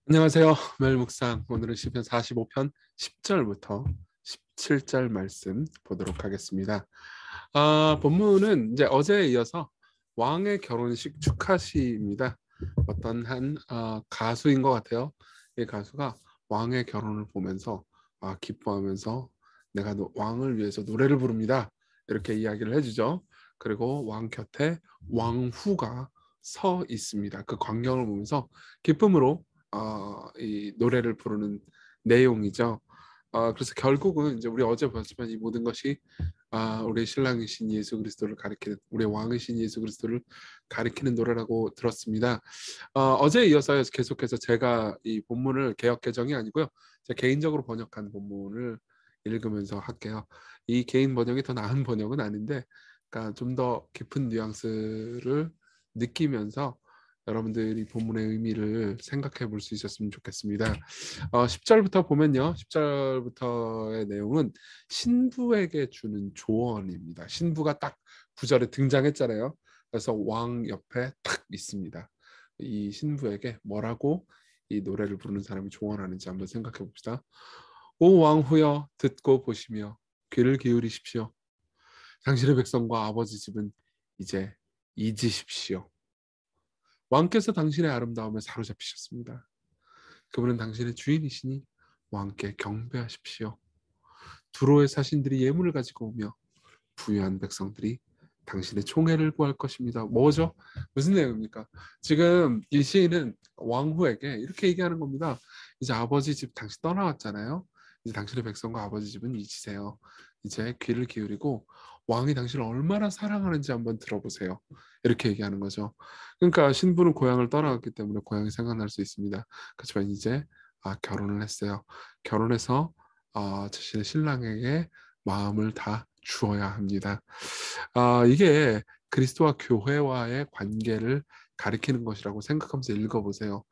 안녕하세요. 매일 묵상. 오늘은 시편 45편 10절부터 17절 말씀 보도록 하겠습니다. 본문은 이제 어제에 이어서 왕의 결혼식 축하시입니다. 어떤 한 가수인 것 같아요. 이 가수가 왕의 결혼을 보면서 기뻐하면서 내가 왕을 위해서 노래를 부릅니다. 이렇게 이야기를 해주죠. 그리고 왕 곁에 왕후가 서 있습니다. 그 광경을 보면서 기쁨으로 이 노래를 부르는 내용이죠. 그래서 결국은 이제 우리 어제 보았지만 이 모든 것이 우리 신랑이신 예수 그리스도를 가리키는, 우리 왕이신 예수 그리스도를 가리키는 노래라고 들었습니다. 어제에 이어서 계속해서 제가 이 본문을 개역 개정이 아니고요, 제가 개인적으로 번역한 본문을 읽으면서 할게요. 이 개인 번역이 더 나은 번역은 아닌데, 그러니까 좀 더 깊은 뉘앙스를 느끼면서 여러분들이 본문의 의미를 생각해 볼 수 있었으면 좋겠습니다. 10절부터 보면요. 10절부터의 내용은 신부에게 주는 조언입니다. 신부가 딱 9절에 등장했잖아요. 그래서 왕 옆에 딱 있습니다. 이 신부에게 뭐라고 이 노래를 부르는 사람이 조언하는지 한번 생각해 봅시다. 오 왕후여 듣고 보시며 귀를 기울이십시오. 당신의 백성과 아버지 집은 이제 잊으십시오. 왕께서 당신의 아름다움에 사로잡히셨습니다. 그분은 당신의 주인이시니 왕께 경배하십시오. 두로의 사신들이 예물을 가지고 오며 부유한 백성들이 당신의 총애를 구할 것입니다. 뭐죠? 무슨 내용입니까? 지금 이 시인은 왕후에게 이렇게 얘기하는 겁니다. 이제 아버지 집 당신 떠나왔잖아요. 이제 당신의 백성과 아버지 집은 잊으세요. 이제 귀를 기울이고 왕이 당신을 얼마나 사랑하는지 한번 들어보세요. 이렇게 얘기하는 거죠. 그러니까 신부는 고향을 떠나갔기 때문에 고향이 생각날 수 있습니다. 그렇지만 이제 결혼을 했어요. 결혼해서 자신의 신랑에게 마음을 다 주어야 합니다. 이게 그리스도와 교회와의 관계를 가리키는 것이라고 생각하면서 읽어보세요.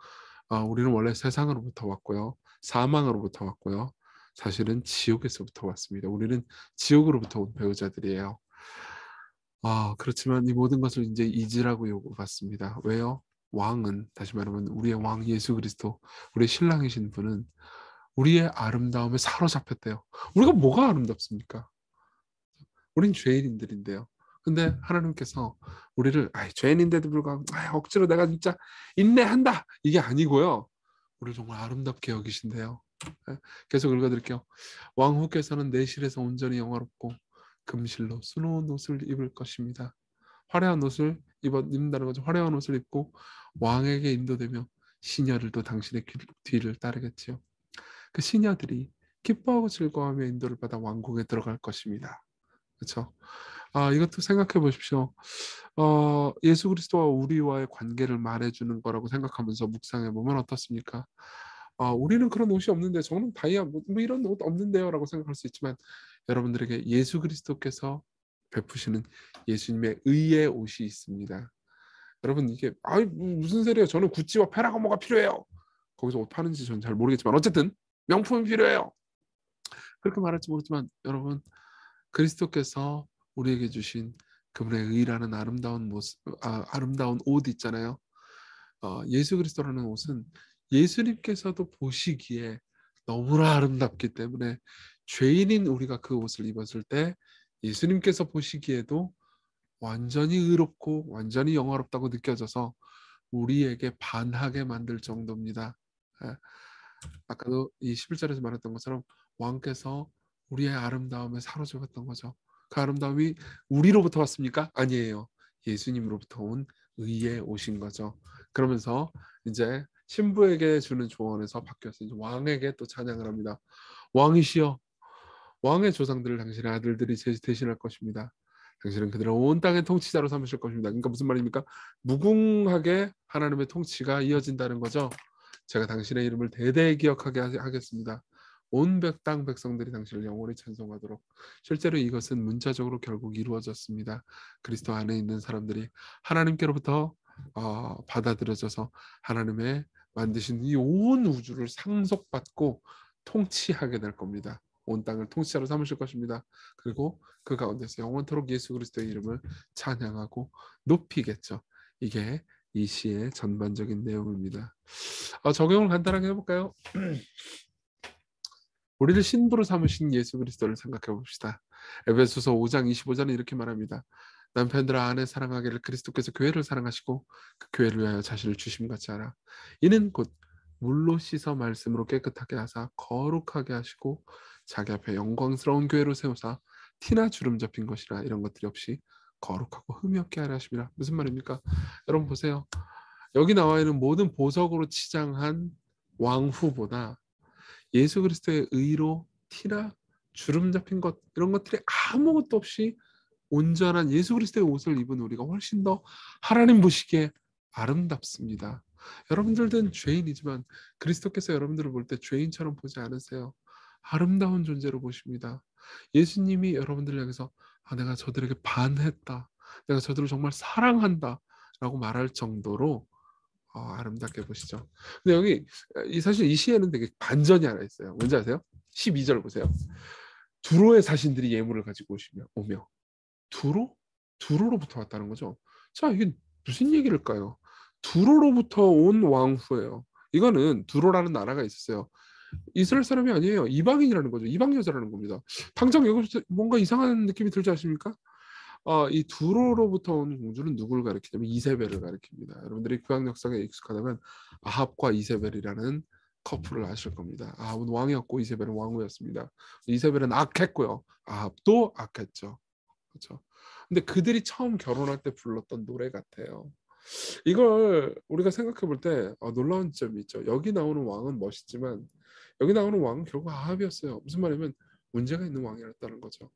우리는 원래 세상으로부터 왔고요. 사망으로부터 왔고요. 사실은 지옥에서부터 왔습니다. 우리는 지옥으로부터 온 배우자들이에요. 그렇지만 이 모든 것을 이제 잊으라고 요구받습니다. 왜요? 왕은, 다시 말하면 우리의 왕 예수 그리스도, 우리의 신랑이신 분은 우리의 아름다움에 사로잡혔대요. 우리가 뭐가 아름답습니까? 우린 죄인들인데요. 근데 하나님께서 우리를 죄인인데도 불구하고 억지로 내가 진짜 인내한다 이게 아니고요. 우리를 정말 아름답게 여기신대요. 예, 계속 읽어드릴게요. 왕후께서는 내실에서 온전히 영화롭고 금실로 수놓은 옷을 입을 것입니다. 화려한 옷을 입는다는 거죠. 화려한 옷을 입고 왕에게 인도되며 시녀들도 당신의 뒤를 따르겠지요. 그 시녀들이 기뻐하고 즐거워하며 인도를 받아 왕궁에 들어갈 것입니다. 그렇죠? 이것도 생각해 보십시오. 예수 그리스도와 우리와의 관계를 말해주는 거라고 생각하면서 묵상해 보면 어떻습니까? 우리는 그런 옷이 없는데, 저는 다이아 뭐 이런 옷 없는데요라고 생각할 수 있지만, 여러분들에게 예수 그리스도께서 베푸시는 예수님의 의의 옷이 있습니다. 여러분, 이게 무슨 소리예요? 저는 구찌와 페라가모가 필요해요. 거기서 옷 파는지 저는 잘 모르겠지만 어쨌든 명품이 필요해요. 그렇게 말할지 모르지만 여러분, 그리스도께서 우리에게 주신 그분의 의라는 아름다운 모습, 아름다운 옷 있잖아요. 예수 그리스도라는 옷은 예수님께서도 보시기에 너무나 아름답기 때문에 죄인인 우리가 그 옷을 입었을 때 예수님께서 보시기에도 완전히 의롭고 완전히 영화롭다고 느껴져서 우리에게 반하게 만들 정도입니다. 예, 아까도 이 11절에서 말했던 것처럼 왕께서 우리의 아름다움에 사로잡았던 거죠. 그 아름다움이 우리로부터 왔습니까? 아니에요. 예수님으로부터 온 의에 오신 거죠. 그러면서 이제 신부에게 주는 조언에서 바뀌어서 이제 왕에게 또 찬양을 합니다. 왕이시여, 왕의 조상들을 당신의 아들들이 대신할 것입니다. 당신은 그들을 온 땅의 통치자로 삼으실 것입니다. 그러니까 무슨 말입니까? 무궁하게 하나님의 통치가 이어진다는 거죠. 제가 당신의 이름을 대대히 기억하게 하겠습니다. 온 땅 백성들이 당신을 영원히 찬송하도록. 실제로 이것은 문자적으로 결국 이루어졌습니다. 그리스도 안에 있는 사람들이 하나님께로부터 받아들여져서 하나님의 만드신 이 온 우주를 상속받고 통치하게 될 겁니다. 온 땅을 통치자로 삼으실 것입니다. 그리고 그 가운데서 영원토록 예수 그리스도의 이름을 찬양하고 높이겠죠. 이게 이 시의 전반적인 내용입니다. 적용을 간단하게 해볼까요? 우리를 신부로 삼으신 예수 그리스도를 생각해 봅시다. 에베소서 5장 25절은 이렇게 말합니다. 남편들아 아내 사랑하기를 그리스도께서 교회를 사랑하시고 그 교회를 위하여 자신을 주심 같이 하라. 이는 곧 물로 씻어 말씀으로 깨끗하게 하사 거룩하게 하시고 자기 앞에 영광스러운 교회로 세우사 티나 주름 잡힌 것이라 이런 것들이 없이 거룩하고 흠이 없게 하라 하심이라. 무슨 말입니까? 여러분 보세요. 여기 나와 있는 모든 보석으로 치장한 왕후보다 예수 그리스도의 의로 티나 주름 잡힌 것 이런 것들이 아무것도 없이 온전한 예수 그리스도의 옷을 입은 우리가 훨씬 더 하나님 보시기에 아름답습니다. 여러분들은 죄인이지만 그리스도께서 여러분들을 볼 때 죄인처럼 보지 않으세요. 아름다운 존재로 보십니다. 예수님이 여러분들을 향해서 내가 저들에게 반했다. 내가 저들을 정말 사랑한다. 라고 말할 정도로 아름답게 보시죠. 근데 여기 사실 이 시에는 되게 반전이 하나 있어요. 뭔지 아세요? 12절 보세요. 두로의 사신들이 예물을 가지고 오며 두로? 두로로부터 왔다는 거죠. 자, 이게 무슨 얘기일까요? 두로로부터 온 왕후예요. 이거는 두로라는 나라가 있었어요. 이스라엘 사람이 아니에요. 이방인이라는 거죠. 이방 여자라는 겁니다. 당장 여기서 뭔가 이상한 느낌이 들지 않습니까? 이 두로로부터 온 공주는 누구를 가리키냐면 이세벨을 가리킵니다. 여러분들이 구약 역사에 익숙하다면 아합과 이세벨이라는 커플을 아실 겁니다. 아합은 왕이었고 이세벨은 왕후였습니다. 이세벨은 악했고요. 아합도 악했죠. 그렇죠. 근데 그들이 처음 결혼할 때 불렀던 노래 같아요. 이걸 우리가 생각해 볼 때 놀라운 점이 있죠. 여기 나오는 왕은 멋있지만 여기 나오는 왕은 결국 아합이었어요. 무슨 말이냐면 문제가 있는 왕이었다는 거죠.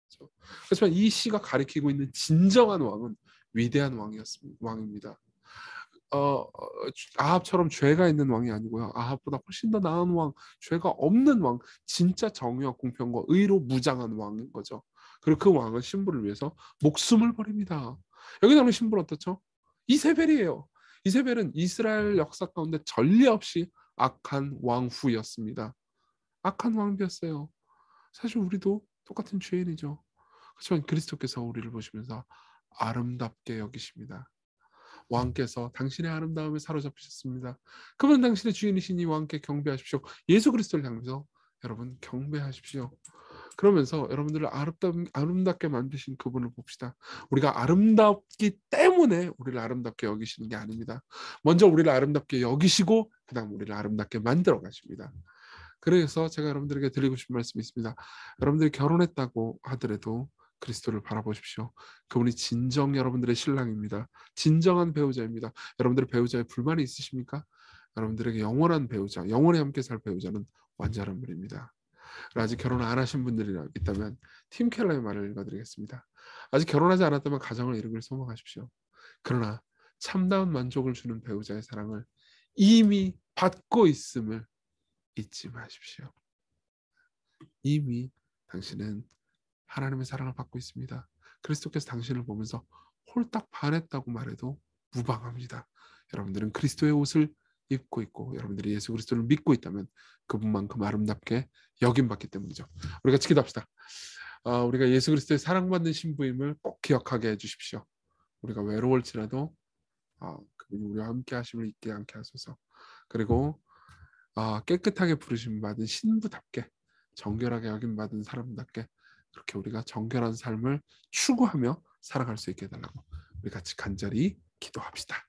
그렇죠? 그렇지만 이 시가 가리키고 있는 진정한 왕은 위대한 왕입니다. 아합처럼 죄가 있는 왕이 아니고요. 아합보다 훨씬 더 나은 왕, 죄가 없는 왕, 진짜 정의와 공평과 의로 무장한 왕인 거죠. 그리고 그 왕은 신부를 위해서 목숨을 버립니다. 여기 나오는 신부는 어떻죠? 이세벨이에요. 이세벨은 이스라엘 역사 가운데 전례 없이 악한 왕후였습니다. 악한 왕비였어요. 사실 우리도 똑같은 죄인이죠. 그렇지만 그리스도께서 우리를 보시면서 아름답게 여기십니다. 왕께서 당신의 아름다움에 사로잡히셨습니다. 그러면 당신의 주인이신 이 왕께 경배하십시오. 예수 그리스도를 향해서 여러분 경배하십시오. 그러면서 여러분들을 아름답게 만드신 그분을 봅시다. 우리가 아름답기 때문에 우리를 아름답게 여기시는 게 아닙니다. 먼저 우리를 아름답게 여기시고 그 다음 우리를 아름답게 만들어 가십니다. 그래서 제가 여러분들에게 드리고 싶은 말씀이 있습니다. 여러분들이 결혼했다고 하더라도 그리스도를 바라보십시오. 그분이 진정 여러분들의 신랑입니다. 진정한 배우자입니다. 여러분들 배우자에 불만이 있으십니까? 여러분들에게 영원한 배우자, 영원히 함께 살 배우자는 완전한 분입니다. 아직 결혼 안 하신 분들이 있다면 팀 켈러의 말을 읽어드리겠습니다. 아직 결혼하지 않았다면 가정을 이루길 소망하십시오. 그러나 참다운 만족을 주는 배우자의 사랑을 이미 받고 있음을 잊지 마십시오. 이미 당신은 하나님의 사랑을 받고 있습니다. 그리스도께서 당신을 보면서 홀딱 반했다고 말해도 무방합니다. 여러분들은 그리스도의 옷을 입고 있고 여러분들이 예수 그리스도를 믿고 있다면 그분만큼 아름답게 여김받기 때문이죠. 우리 같이 기도합시다. 우리가 예수 그리스도의 사랑받는 신부임을 꼭 기억하게 해주십시오. 우리가 외로울지라도 그분이 우리와 함께 하심을 잊지 않게 하소서. 그리고 깨끗하게 부르심 받은 신부답게 정결하게 여김받은 사람답게 그렇게 우리가 정결한 삶을 추구하며 살아갈 수 있게 해달라고 우리 같이 간절히 기도합시다.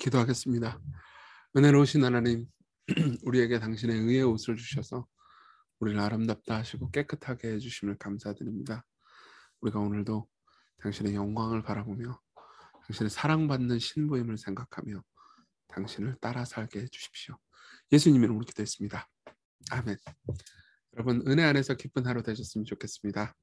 기도하겠습니다. 은혜로우신 하나님, 우리에게 당신의 의의 옷을 주셔서 우리를 아름답다 하시고 깨끗하게 해주심을 감사드립니다. 우리가 오늘도 당신의 영광을 바라보며 당신의 사랑받는 신부임을 생각하며 당신을 따라 살게 해주십시오. 예수님 이름으로 기도했습니다. 아멘. 여러분 은혜 안에서 기쁜 하루 되셨으면 좋겠습니다.